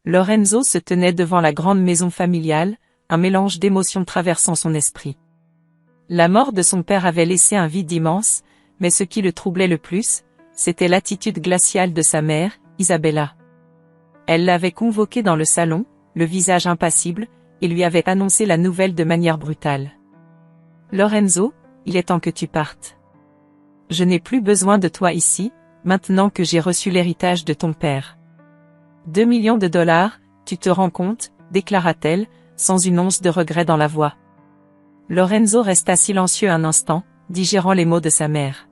Lorenzo se tenait devant la grande maison familiale, un mélange d'émotions traversant son esprit. La mort de son père avait laissé un vide immense, mais ce qui le troublait le plus, c'était l'attitude glaciale de sa mère, Isabella. Elle l'avait convoqué dans le salon, le visage impassible, et lui avait annoncé la nouvelle de manière brutale. « Lorenzo, il est temps que tu partes. Je n'ai plus besoin de toi ici, maintenant que j'ai reçu l'héritage de ton père. 2 millions de dollars, tu te rends compte, déclara-t-elle, sans une once de regret dans la voix. Lorenzo resta silencieux un instant, digérant les mots de sa mère.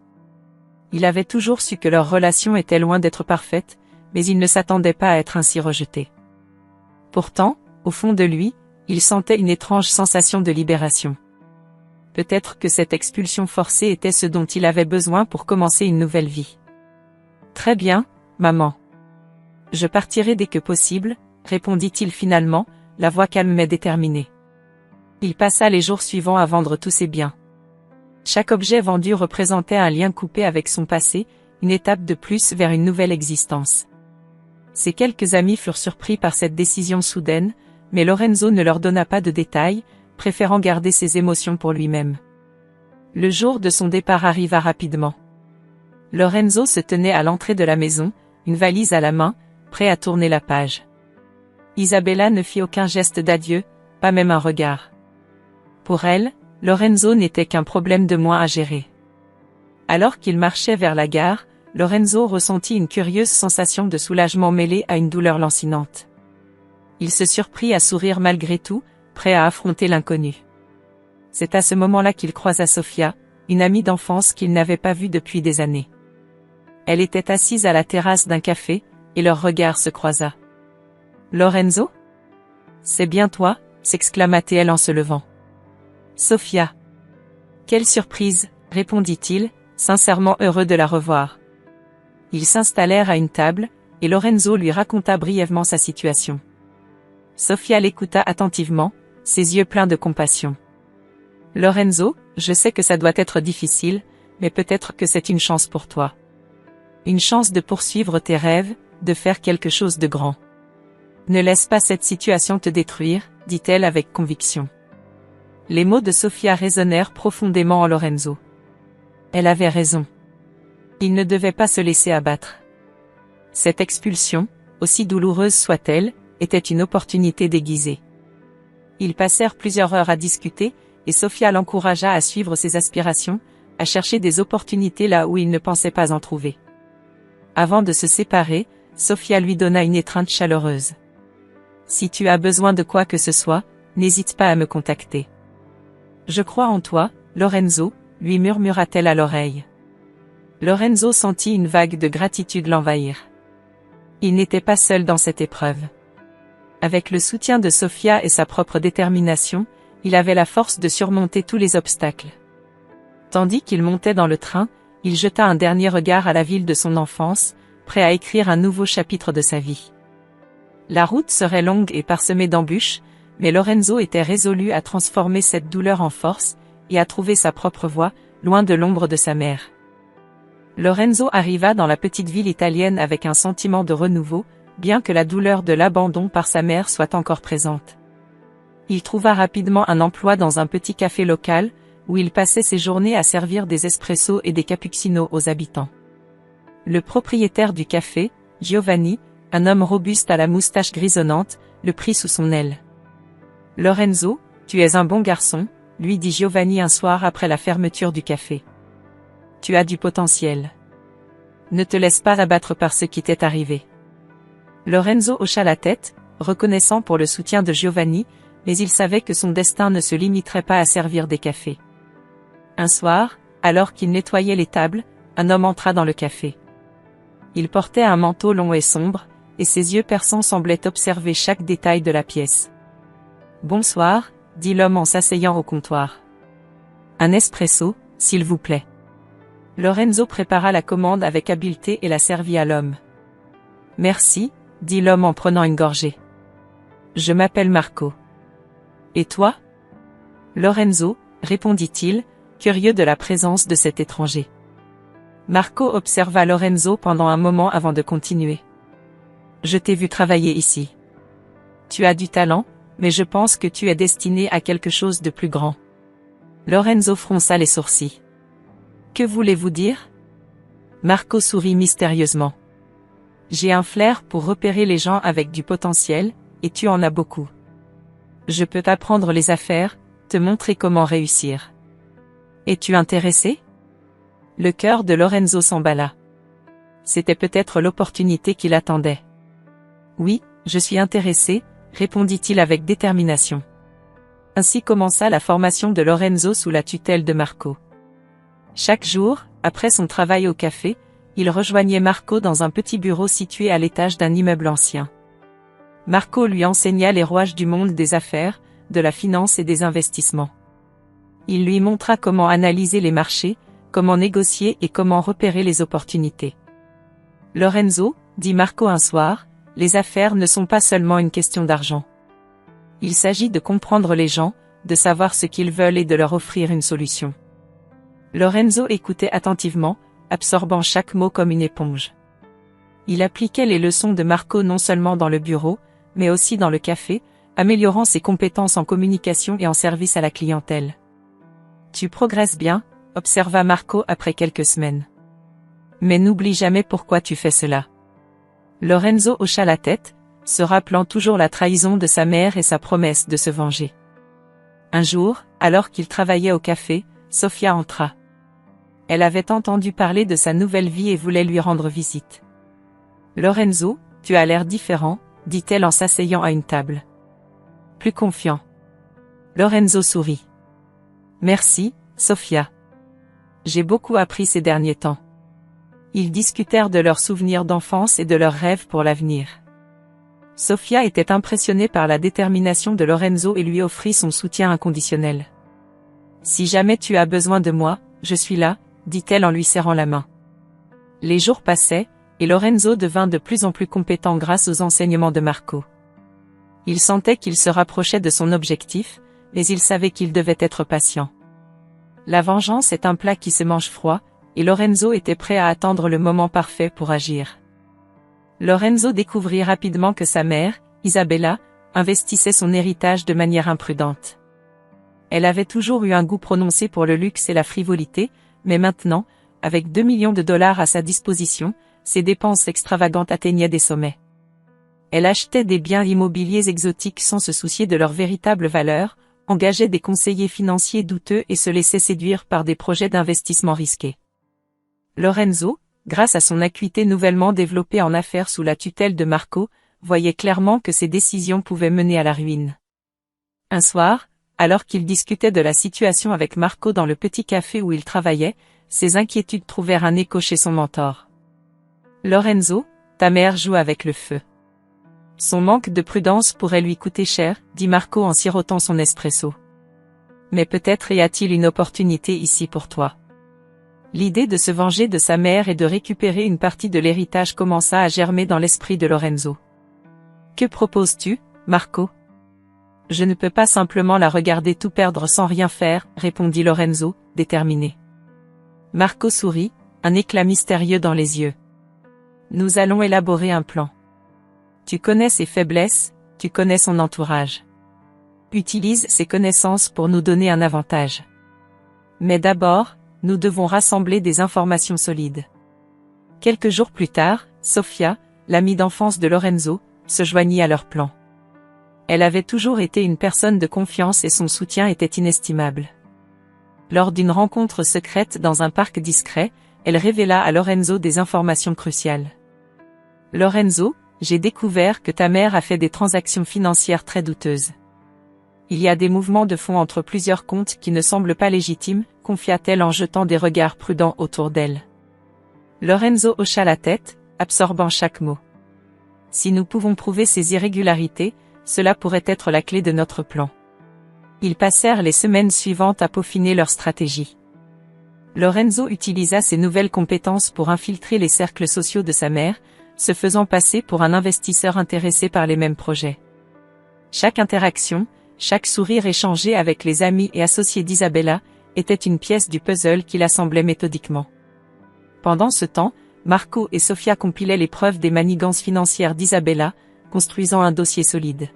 Il avait toujours su que leur relation était loin d'être parfaite, mais il ne s'attendait pas à être ainsi rejeté. Pourtant, au fond de lui, il sentait une étrange sensation de libération. Peut-être que cette expulsion forcée était ce dont il avait besoin pour commencer une nouvelle vie. « Très bien, maman. Je partirai dès que possible, » répondit-il finalement, la voix calme mais déterminée. Il passa les jours suivants à vendre tous ses biens. Chaque objet vendu représentait un lien coupé avec son passé, une étape de plus vers une nouvelle existence. Ses quelques amis furent surpris par cette décision soudaine, mais Lorenzo ne leur donna pas de détails, préférant garder ses émotions pour lui-même. Le jour de son départ arriva rapidement. Lorenzo se tenait à l'entrée de la maison, une valise à la main, prêt à tourner la page. Isabella ne fit aucun geste d'adieu, pas même un regard. Pour elle, Lorenzo n'était qu'un problème de moins à gérer. Alors qu'il marchait vers la gare, Lorenzo ressentit une curieuse sensation de soulagement mêlée à une douleur lancinante. Il se surprit à sourire malgré tout, prêt à affronter l'inconnu. C'est à ce moment-là qu'il croisa Sofia, une amie d'enfance qu'il n'avait pas vue depuis des années. Elle était assise à la terrasse d'un café, et leur regard se croisa. « Lorenzo ? C'est bien toi » s'exclama-t-elle en se levant. « Sofia. »« Quelle surprise » répondit-il, sincèrement heureux de la revoir. Ils s'installèrent à une table, et Lorenzo lui raconta brièvement sa situation. Sofia l'écouta attentivement, ses yeux pleins de compassion. « Lorenzo, je sais que ça doit être difficile, mais peut-être que c'est une chance pour toi. Une chance de poursuivre tes rêves, de faire quelque chose de grand. Ne laisse pas cette situation te détruire, dit-elle avec conviction. » Les mots de Sofia résonnèrent profondément en Lorenzo. Elle avait raison. Il ne devait pas se laisser abattre. Cette expulsion, aussi douloureuse soit-elle, était une opportunité déguisée. Ils passèrent plusieurs heures à discuter, et Sofia l'encouragea à suivre ses aspirations, à chercher des opportunités là où il ne pensait pas en trouver. Avant de se séparer, Sofia lui donna une étreinte chaleureuse. « Si tu as besoin de quoi que ce soit, n'hésite pas à me contacter. »« Je crois en toi, Lorenzo » lui murmura-t-elle à l'oreille. Lorenzo sentit une vague de gratitude l'envahir. Il n'était pas seul dans cette épreuve. Avec le soutien de Sofia et sa propre détermination, il avait la force de surmonter tous les obstacles. Tandis qu'il montait dans le train, il jeta un dernier regard à la ville de son enfance, prêt à écrire un nouveau chapitre de sa vie. La route serait longue et parsemée d'embûches, mais Lorenzo était résolu à transformer cette douleur en force, et à trouver sa propre voie, loin de l'ombre de sa mère. Lorenzo arriva dans la petite ville italienne avec un sentiment de renouveau, bien que la douleur de l'abandon par sa mère soit encore présente. Il trouva rapidement un emploi dans un petit café local, où il passait ses journées à servir des espressos et des cappuccinos aux habitants. Le propriétaire du café, Giovanni, un homme robuste à la moustache grisonnante, le prit sous son aile. « Lorenzo, tu es un bon garçon », lui dit Giovanni un soir après la fermeture du café. « Tu as du potentiel. Ne te laisse pas abattre par ce qui t'est arrivé. » Lorenzo hocha la tête, reconnaissant pour le soutien de Giovanni, mais il savait que son destin ne se limiterait pas à servir des cafés. Un soir, alors qu'il nettoyait les tables, un homme entra dans le café. Il portait un manteau long et sombre, et ses yeux perçants semblaient observer chaque détail de la pièce. « Bonsoir », dit l'homme en s'asseyant au comptoir. « Un espresso, s'il vous plaît. » Lorenzo prépara la commande avec habileté et la servit à l'homme. « Merci », dit l'homme en prenant une gorgée. « Je m'appelle Marco. »« Et toi ?» Lorenzo, répondit-il, curieux de la présence de cet étranger. Marco observa Lorenzo pendant un moment avant de continuer. « Je t'ai vu travailler ici. Tu as du talent, mais je pense que tu es destiné à quelque chose de plus grand. Lorenzo fronça les sourcils. Que voulez-vous dire? Marco sourit mystérieusement. J'ai un flair pour repérer les gens avec du potentiel, et tu en as beaucoup. Je peux t'apprendre les affaires, te montrer comment réussir. Es-tu intéressé? Le cœur de Lorenzo s'emballa. C'était peut-être l'opportunité qu'il attendait. Oui, je suis intéressé, répondit-il avec détermination. Ainsi commença la formation de Lorenzo sous la tutelle de Marco. Chaque jour, après son travail au café, il rejoignait Marco dans un petit bureau situé à l'étage d'un immeuble ancien. Marco lui enseigna les rouages du monde des affaires, de la finance et des investissements. Il lui montra comment analyser les marchés, comment négocier et comment repérer les opportunités. Lorenzo, dit Marco un soir, les affaires ne sont pas seulement une question d'argent. Il s'agit de comprendre les gens, de savoir ce qu'ils veulent et de leur offrir une solution. Lorenzo écoutait attentivement, absorbant chaque mot comme une éponge. Il appliquait les leçons de Marco non seulement dans le bureau, mais aussi dans le café, améliorant ses compétences en communication et en service à la clientèle. Tu progresses bien, observa Marco après quelques semaines. Mais n'oublie jamais pourquoi tu fais cela. Lorenzo hocha la tête, se rappelant toujours la trahison de sa mère et sa promesse de se venger. Un jour, alors qu'il travaillait au café, Sofia entra. Elle avait entendu parler de sa nouvelle vie et voulait lui rendre visite. Lorenzo, tu as l'air différent, dit-elle en s'asseyant à une table. Plus confiant. Lorenzo sourit. Merci, Sofia. J'ai beaucoup appris ces derniers temps. Ils discutèrent de leurs souvenirs d'enfance et de leurs rêves pour l'avenir. Sofia était impressionnée par la détermination de Lorenzo et lui offrit son soutien inconditionnel. Si jamais tu as besoin de moi, je suis là, dit-elle en lui serrant la main. Les jours passaient, et Lorenzo devint de plus en plus compétent grâce aux enseignements de Marco. Il sentait qu'il se rapprochait de son objectif, mais il savait qu'il devait être patient. La vengeance est un plat qui se mange froid, et Lorenzo était prêt à attendre le moment parfait pour agir. Lorenzo découvrit rapidement que sa mère, Isabella, investissait son héritage de manière imprudente. Elle avait toujours eu un goût prononcé pour le luxe et la frivolité, mais maintenant, avec 2 millions de dollars à sa disposition, ses dépenses extravagantes atteignaient des sommets. Elle achetait des biens immobiliers exotiques sans se soucier de leur véritable valeur, engageait des conseillers financiers douteux et se laissait séduire par des projets d'investissement risqués. Lorenzo, grâce à son acuité nouvellement développée en affaires sous la tutelle de Marco, voyait clairement que ses décisions pouvaient mener à la ruine. Un soir, alors qu'il discutait de la situation avec Marco dans le petit café où il travaillait, ses inquiétudes trouvèrent un écho chez son mentor. Lorenzo, ta mère joue avec le feu. Son manque de prudence pourrait lui coûter cher, dit Marco en sirotant son espresso. Mais peut-être y a-t-il une opportunité ici pour toi. L'idée de se venger de sa mère et de récupérer une partie de l'héritage commença à germer dans l'esprit de Lorenzo. Que proposes-tu, Marco? Je ne peux pas simplement la regarder tout perdre sans rien faire, répondit Lorenzo, déterminé. Marco sourit, un éclat mystérieux dans les yeux. Nous allons élaborer un plan. Tu connais ses faiblesses, tu connais son entourage. Utilise ses connaissances pour nous donner un avantage. Mais d'abord, nous devons rassembler des informations solides. Quelques jours plus tard, Sofia, l'amie d'enfance de Lorenzo, se joignit à leur plan. Elle avait toujours été une personne de confiance et son soutien était inestimable. Lors d'une rencontre secrète dans un parc discret, elle révéla à Lorenzo des informations cruciales. Lorenzo, j'ai découvert que ta mère a fait des transactions financières très douteuses. Il y a des mouvements de fonds entre plusieurs comptes qui ne semblent pas légitimes, confia-t-elle en jetant des regards prudents autour d'elle. Lorenzo hocha la tête, absorbant chaque mot. Si nous pouvons prouver ces irrégularités, cela pourrait être la clé de notre plan. Ils passèrent les semaines suivantes à peaufiner leur stratégie. Lorenzo utilisa ses nouvelles compétences pour infiltrer les cercles sociaux de sa mère, se faisant passer pour un investisseur intéressé par les mêmes projets. Chaque interaction, chaque sourire échangé avec les amis et associés d'Isabella, était une pièce du puzzle qu'il assemblait méthodiquement. Pendant ce temps, Marco et Sofia compilaient les preuves des manigances financières d'Isabella, construisant un dossier solide.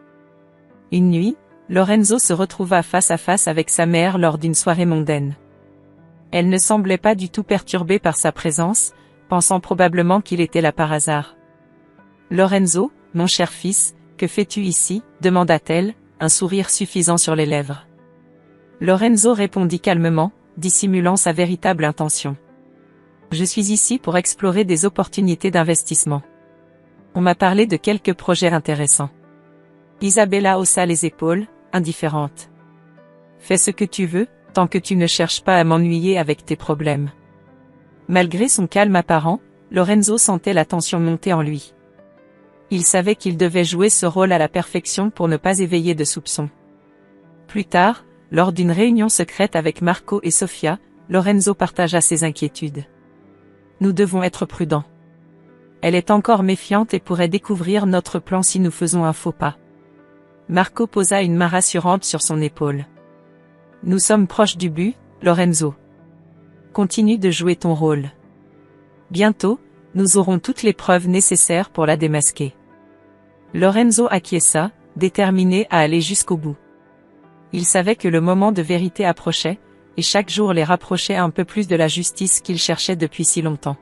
Une nuit, Lorenzo se retrouva face à face avec sa mère lors d'une soirée mondaine. Elle ne semblait pas du tout perturbée par sa présence, pensant probablement qu'il était là par hasard. « Lorenzo, mon cher fils, que fais-tu ici ?» demanda-t-elle, un sourire suffisant sur les lèvres. Lorenzo répondit calmement, dissimulant sa véritable intention. « Je suis ici pour explorer des opportunités d'investissement. On m'a parlé de quelques projets intéressants. » Isabella haussa les épaules, indifférente. « Fais ce que tu veux, tant que tu ne cherches pas à m'ennuyer avec tes problèmes. » Malgré son calme apparent, Lorenzo sentait la tension monter en lui. Il savait qu'il devait jouer ce rôle à la perfection pour ne pas éveiller de soupçons. Plus tard, lors d'une réunion secrète avec Marco et Sofia, Lorenzo partagea ses inquiétudes. « Nous devons être prudents. Elle est encore méfiante et pourrait découvrir notre plan si nous faisons un faux pas. » Marco posa une main rassurante sur son épaule. « Nous sommes proches du but, Lorenzo. Continue de jouer ton rôle. Bientôt, nous aurons toutes les preuves nécessaires pour la démasquer. » Lorenzo acquiesça, déterminé à aller jusqu'au bout. Il savait que le moment de vérité approchait, et chaque jour les rapprochait un peu plus de la justice qu'il cherchait depuis si longtemps.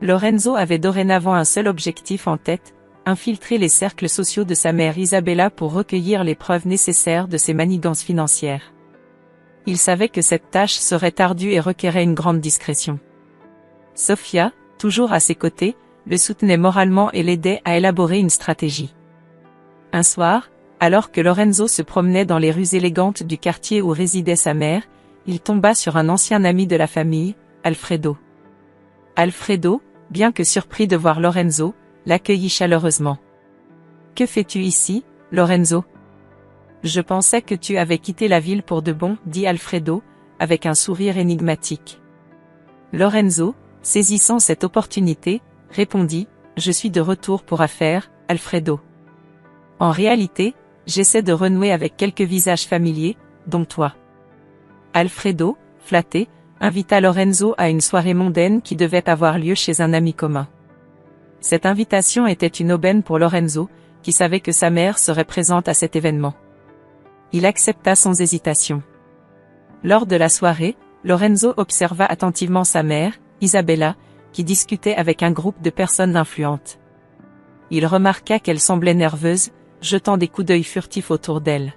Lorenzo avait dorénavant un seul objectif en tête, infiltrer les cercles sociaux de sa mère Isabella pour recueillir les preuves nécessaires de ses manigances financières. Il savait que cette tâche serait ardue et requérait une grande discrétion. Sofia, toujours à ses côtés, le soutenait moralement et l'aidait à élaborer une stratégie. Un soir, alors que Lorenzo se promenait dans les rues élégantes du quartier où résidait sa mère, il tomba sur un ancien ami de la famille, Alfredo. Alfredo, bien que surpris de voir Lorenzo, l'accueillit chaleureusement. « Que fais-tu ici, Lorenzo ? Je pensais que tu avais quitté la ville pour de bon, » dit Alfredo, avec un sourire énigmatique. Lorenzo, saisissant cette opportunité, répondit « Je suis de retour pour affaires, Alfredo. En réalité, j'essaie de renouer avec quelques visages familiers, dont toi. » Alfredo, flatté, invita Lorenzo à une soirée mondaine qui devait avoir lieu chez un ami commun. Cette invitation était une aubaine pour Lorenzo, qui savait que sa mère serait présente à cet événement. Il accepta sans hésitation. Lors de la soirée, Lorenzo observa attentivement sa mère, Isabella, qui discutait avec un groupe de personnes influentes. Il remarqua qu'elle semblait nerveuse, jetant des coups d'œil furtifs autour d'elle.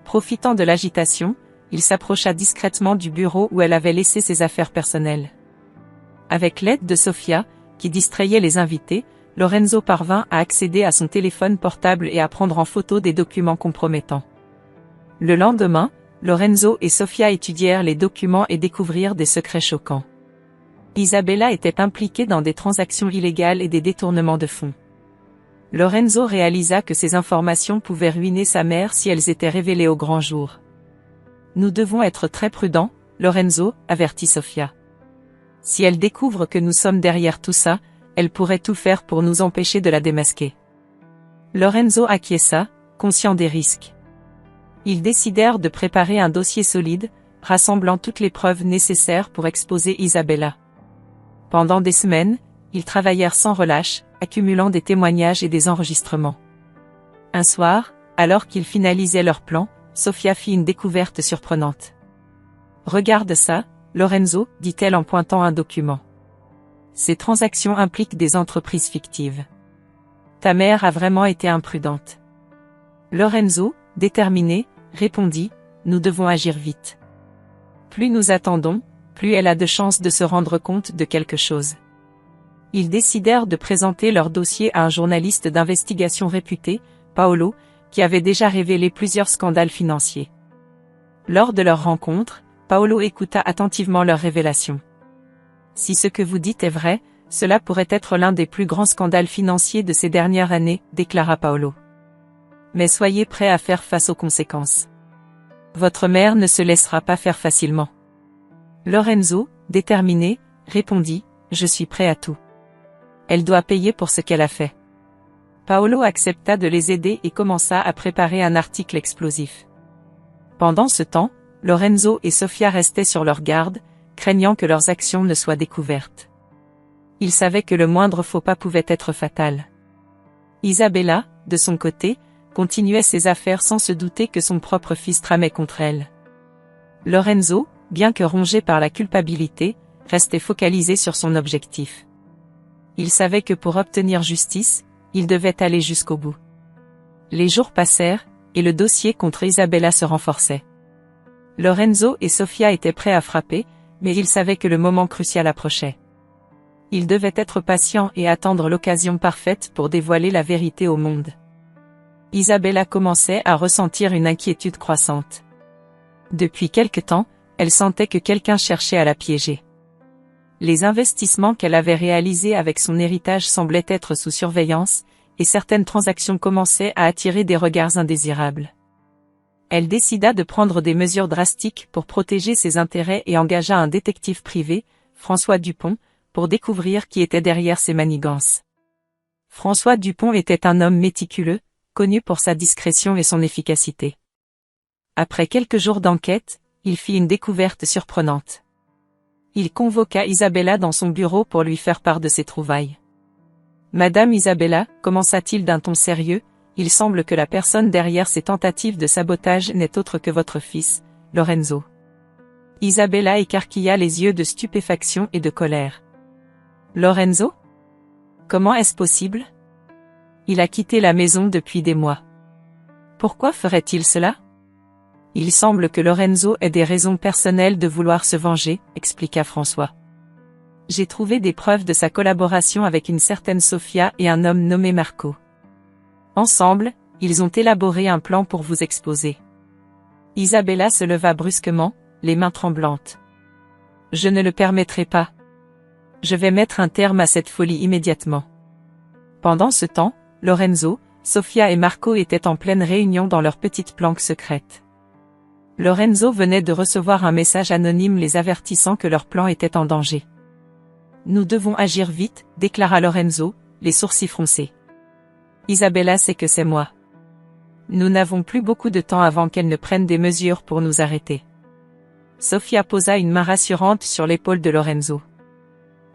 Profitant de l'agitation, il s'approcha discrètement du bureau où elle avait laissé ses affaires personnelles. Avec l'aide de Sofia, qui distrayait les invités, Lorenzo parvint à accéder à son téléphone portable et à prendre en photo des documents compromettants. Le lendemain, Lorenzo et Sofia étudièrent les documents et découvrirent des secrets choquants. Isabella était impliquée dans des transactions illégales et des détournements de fonds. Lorenzo réalisa que ces informations pouvaient ruiner sa mère si elles étaient révélées au grand jour. « Nous devons être très prudents, Lorenzo, » avertit Sofia. « Si elle découvre que nous sommes derrière tout ça, elle pourrait tout faire pour nous empêcher de la démasquer. » Lorenzo acquiesça, conscient des risques. Ils décidèrent de préparer un dossier solide, rassemblant toutes les preuves nécessaires pour exposer Isabella. Pendant des semaines, ils travaillèrent sans relâche, accumulant des témoignages et des enregistrements. Un soir, alors qu'ils finalisaient leur plan, Sofia fit une découverte surprenante. « Regarde ça, Lorenzo, » dit-elle en pointant un document. « Ces transactions impliquent des entreprises fictives. Ta mère a vraiment été imprudente. » Lorenzo, déterminé, répondit « Nous devons agir vite. Plus nous attendons, plus elle a de chances de se rendre compte de quelque chose. » Ils décidèrent de présenter leur dossier à un journaliste d'investigation réputé, Paolo, qui avait déjà révélé plusieurs scandales financiers. Lors de leur rencontre, Paolo écouta attentivement leurs révélations. « Si ce que vous dites est vrai, cela pourrait être l'un des plus grands scandales financiers de ces dernières années, » déclara Paolo. « Mais soyez prêts à faire face aux conséquences. Votre mère ne se laissera pas faire facilement. » Lorenzo, déterminé, répondit « Je suis prêt à tout. Elle doit payer pour ce qu'elle a fait. » Paolo accepta de les aider et commença à préparer un article explosif. Pendant ce temps, Lorenzo et Sofia restaient sur leur garde, craignant que leurs actions ne soient découvertes. Ils savaient que le moindre faux pas pouvait être fatal. Isabella, de son côté, continuait ses affaires sans se douter que son propre fils tramait contre elle. Lorenzo, bien que rongé par la culpabilité, restait focalisé sur son objectif. Il savait que pour obtenir justice, il devait aller jusqu'au bout. Les jours passèrent, et le dossier contre Isabella se renforçait. Lorenzo et Sofia étaient prêts à frapper, mais ils savaient que le moment crucial approchait. Ils devaient être patients et attendre l'occasion parfaite pour dévoiler la vérité au monde. Isabella commençait à ressentir une inquiétude croissante. Depuis quelque temps, elle sentait que quelqu'un cherchait à la piéger. Les investissements qu'elle avait réalisés avec son héritage semblaient être sous surveillance, et certaines transactions commençaient à attirer des regards indésirables. Elle décida de prendre des mesures drastiques pour protéger ses intérêts et engagea un détective privé, François Dupont, pour découvrir qui était derrière ces manigances. François Dupont était un homme méticuleux, connu pour sa discrétion et son efficacité. Après quelques jours d'enquête, il fit une découverte surprenante. Il convoqua Isabella dans son bureau pour lui faire part de ses trouvailles. « Madame Isabella, commença-t-il d'un ton sérieux, il semble que la personne derrière ces tentatives de sabotage n'est autre que votre fils, Lorenzo. » Isabella écarquilla les yeux de stupéfaction et de colère. « Lorenzo? Comment est-ce possible? Il a quitté la maison depuis des mois. Pourquoi ferait-il cela? Il semble que Lorenzo ait des raisons personnelles de vouloir se venger, expliqua François. J'ai trouvé des preuves de sa collaboration avec une certaine Sofia et un homme nommé Marco. Ensemble, ils ont élaboré un plan pour vous exposer. Isabella se leva brusquement, les mains tremblantes. Je ne le permettrai pas. Je vais mettre un terme à cette folie immédiatement. Pendant ce temps, Lorenzo, Sofia et Marco étaient en pleine réunion dans leur petite planque secrète. Lorenzo venait de recevoir un message anonyme les avertissant que leur plan était en danger. Nous devons agir vite, déclara Lorenzo, les sourcils froncés. Isabella sait que c'est moi. Nous n'avons plus beaucoup de temps avant qu'elle ne prenne des mesures pour nous arrêter. Sofia posa une main rassurante sur l'épaule de Lorenzo.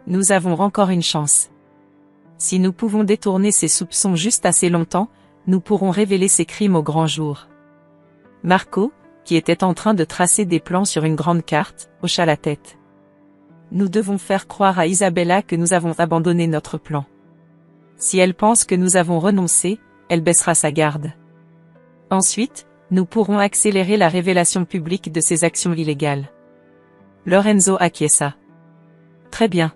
Nous avons encore une chance. Si nous pouvons détourner ses soupçons juste assez longtemps, nous pourrons révéler ses crimes au grand jour. Marco, qui était en train de tracer des plans sur une grande carte, hocha la tête. Nous devons faire croire à Isabella que nous avons abandonné notre plan. Si elle pense que nous avons renoncé, elle baissera sa garde. Ensuite, nous pourrons accélérer la révélation publique de ses actions illégales. Lorenzo acquiesça. Très bien.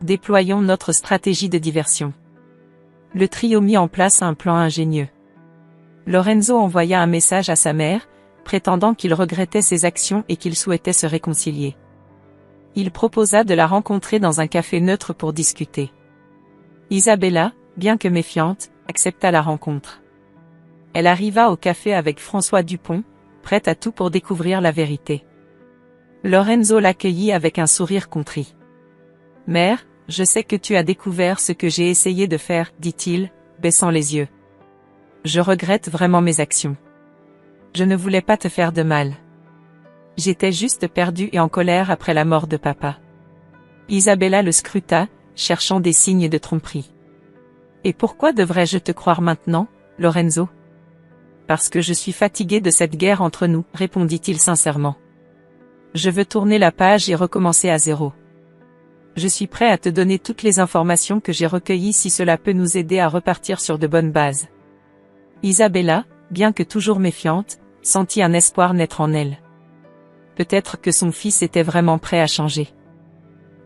Déployons notre stratégie de diversion. Le trio mit en place un plan ingénieux. Lorenzo envoya un message à sa mère, prétendant qu'il regrettait ses actions et qu'il souhaitait se réconcilier. Il proposa de la rencontrer dans un café neutre pour discuter. Isabella, bien que méfiante, accepta la rencontre. Elle arriva au café avec François Dupont, prête à tout pour découvrir la vérité. Lorenzo l'accueillit avec un sourire contrit. « Mère, je sais que tu as découvert ce que j'ai essayé de faire, dit-il, baissant les yeux. Je regrette vraiment mes actions. Je ne voulais pas te faire de mal. J'étais juste perdu et en colère après la mort de papa. » Isabella le scruta, cherchant des signes de tromperie. « Et pourquoi devrais-je te croire maintenant, Lorenzo? » « Parce que je suis fatigué de cette guerre entre nous, répondit-il sincèrement. Je veux tourner la page et recommencer à zéro. Je suis prêt à te donner toutes les informations que j'ai recueillies si cela peut nous aider à repartir sur de bonnes bases. Isabella, bien que toujours méfiante, sentit un espoir naître en elle. Peut-être que son fils était vraiment prêt à changer.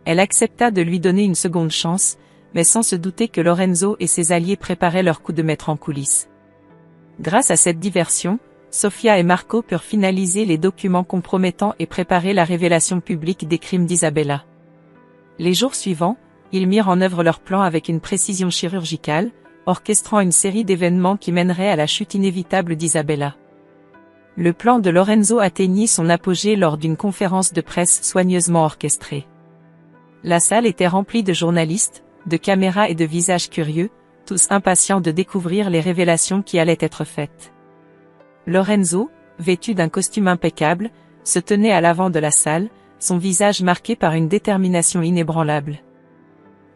Elle accepta de lui donner une seconde chance, mais sans se douter que Lorenzo et ses alliés préparaient leur coup de maître en coulisses. Grâce à cette diversion, Sofia et Marco purent finaliser les documents compromettants et préparer la révélation publique des crimes d'Isabella. Les jours suivants, ils mirent en œuvre leur plan avec une précision chirurgicale, orchestrant une série d'événements qui mèneraient à la chute inévitable d'Isabella. Le plan de Lorenzo atteignit son apogée lors d'une conférence de presse soigneusement orchestrée. La salle était remplie de journalistes, de caméras et de visages curieux, tous impatients de découvrir les révélations qui allaient être faites. Lorenzo, vêtu d'un costume impeccable, se tenait à l'avant de la salle, son visage marqué par une détermination inébranlable.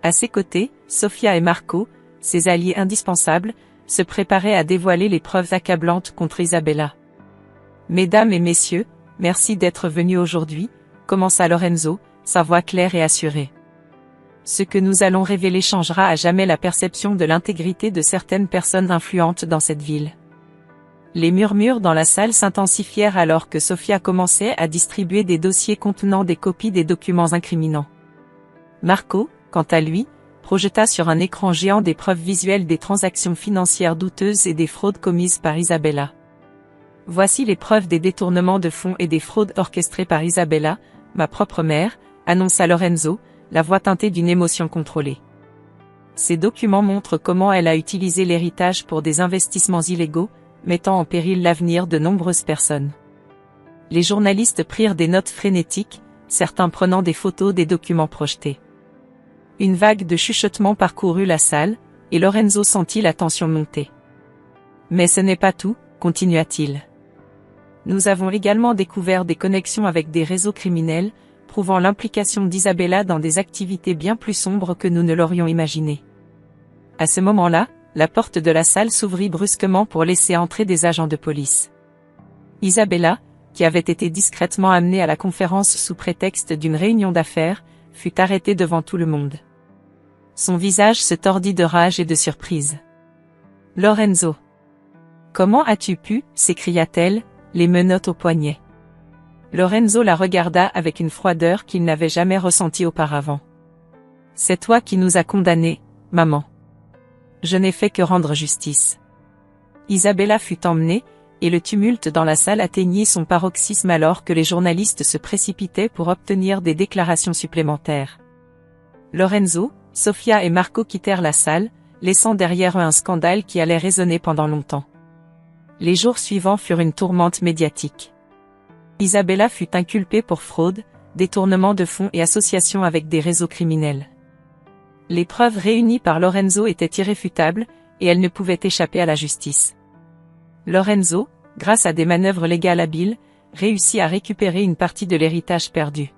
À ses côtés, Sofia et Marco, ses alliés indispensables, se préparait à dévoiler les preuves accablantes contre Isabella. « Mesdames et messieurs, merci d'être venus aujourd'hui », commença Lorenzo, sa voix claire et assurée. « Ce que nous allons révéler changera à jamais la perception de l'intégrité de certaines personnes influentes dans cette ville. » Les murmures dans la salle s'intensifièrent alors que Sofia commençait à distribuer des dossiers contenant des copies des documents incriminants. Marco, quant à lui, projeta sur un écran géant des preuves visuelles des transactions financières douteuses et des fraudes commises par Isabella. « Voici les preuves des détournements de fonds et des fraudes orchestrées par Isabella, ma propre mère, » annonça Lorenzo, la voix teintée d'une émotion contrôlée. Ces documents montrent comment elle a utilisé l'héritage pour des investissements illégaux, mettant en péril l'avenir de nombreuses personnes. Les journalistes prirent des notes frénétiques, certains prenant des photos des documents projetés. Une vague de chuchotements parcourut la salle, et Lorenzo sentit la tension monter. « Mais ce n'est pas tout », continua-t-il. « Nous avons également découvert des connexions avec des réseaux criminels, prouvant l'implication d'Isabella dans des activités bien plus sombres que nous ne l'aurions imaginé. » À ce moment-là, la porte de la salle s'ouvrit brusquement pour laisser entrer des agents de police. Isabella, qui avait été discrètement amenée à la conférence sous prétexte d'une réunion d'affaires, fut arrêtée devant tout le monde. Son visage se tordit de rage et de surprise. « Lorenzo! Comment as-tu pu » s'écria-t-elle, les menottes au poignet. Lorenzo la regarda avec une froideur qu'il n'avait jamais ressentie auparavant. « C'est toi qui nous as condamnés, maman. Je n'ai fait que rendre justice. » Isabella fut emmenée, et le tumulte dans la salle atteignit son paroxysme alors que les journalistes se précipitaient pour obtenir des déclarations supplémentaires. Lorenzo, Sofia et Marco quittèrent la salle, laissant derrière eux un scandale qui allait résonner pendant longtemps. Les jours suivants furent une tourmente médiatique. Isabella fut inculpée pour fraude, détournement de fonds et association avec des réseaux criminels. Les preuves réunies par Lorenzo étaient irréfutables, et elle ne pouvait échapper à la justice. Lorenzo, grâce à des manœuvres légales habiles, réussit à récupérer une partie de l'héritage perdu.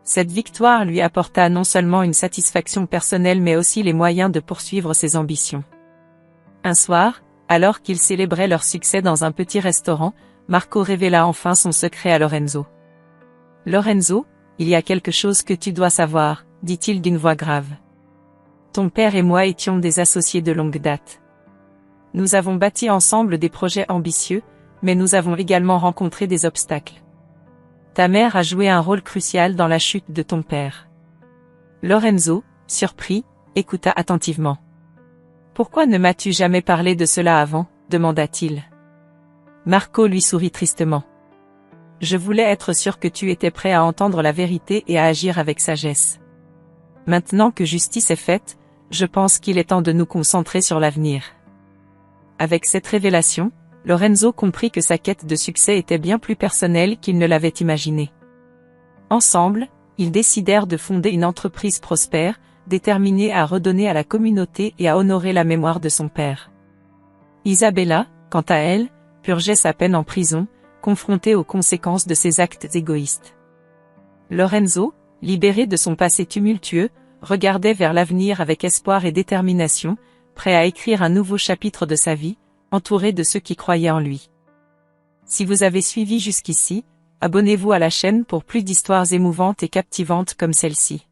Cette victoire lui apporta non seulement une satisfaction personnelle mais aussi les moyens de poursuivre ses ambitions. Un soir, alors qu'ils célébraient leur succès dans un petit restaurant, Marco révéla enfin son secret à Lorenzo. « Lorenzo, il y a quelque chose que tu dois savoir, » dit-il d'une voix grave. « Ton père et moi étions des associés de longue date. Nous avons bâti ensemble des projets ambitieux, mais nous avons également rencontré des obstacles. Ta mère a joué un rôle crucial dans la chute de ton père. » Lorenzo, surpris, écouta attentivement. « Pourquoi ne m'as-tu jamais parlé de cela avant ?» demanda-t-il. Marco lui sourit tristement. « Je voulais être sûr que tu étais prêt à entendre la vérité et à agir avec sagesse. Maintenant que justice est faite, je pense qu'il est temps de nous concentrer sur l'avenir. » Avec cette révélation, Lorenzo comprit que sa quête de succès était bien plus personnelle qu'il ne l'avait imaginé. Ensemble, ils décidèrent de fonder une entreprise prospère, déterminée à redonner à la communauté et à honorer la mémoire de son père. Isabella, quant à elle, purgeait sa peine en prison, confrontée aux conséquences de ses actes égoïstes. Lorenzo, libéré de son passé tumultueux, regardait vers l'avenir avec espoir et détermination, prêt à écrire un nouveau chapitre de sa vie, entouré de ceux qui croyaient en lui. Si vous avez suivi jusqu'ici, abonnez-vous à la chaîne pour plus d'histoires émouvantes et captivantes comme celle-ci.